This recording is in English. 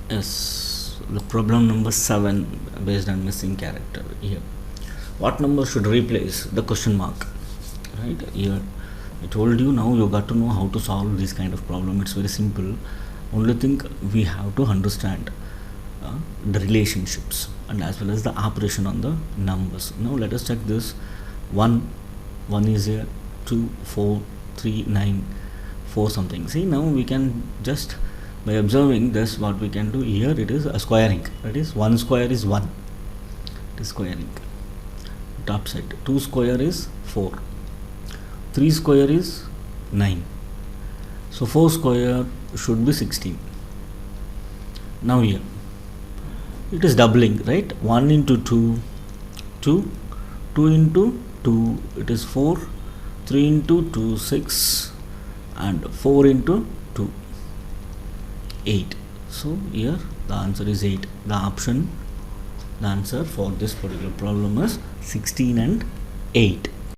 Yes, the problem number 7 based on missing character here. What number should replace the question mark? Right here, I told you, now you got to know how to solve this kind of problem. It's very simple. Only thing we have to understand the relationships and as well as the operation on the numbers. Now let us check this. 1 is here, 2 4 3 9 4 something. See, now we can just, by observing this, what we can do here, it is a squaring. That is 1 square is 1, it is squaring. Top side, 2 square is 4, 3 square is 9, so 4 square should be 16. Now here it is doubling, right? 1 into 2, 2, 2 into 2, it is 4, 3 into 2, 6, and 4 into 2, 8. So here the answer is 8. The answer for this particular problem is 16 and 8.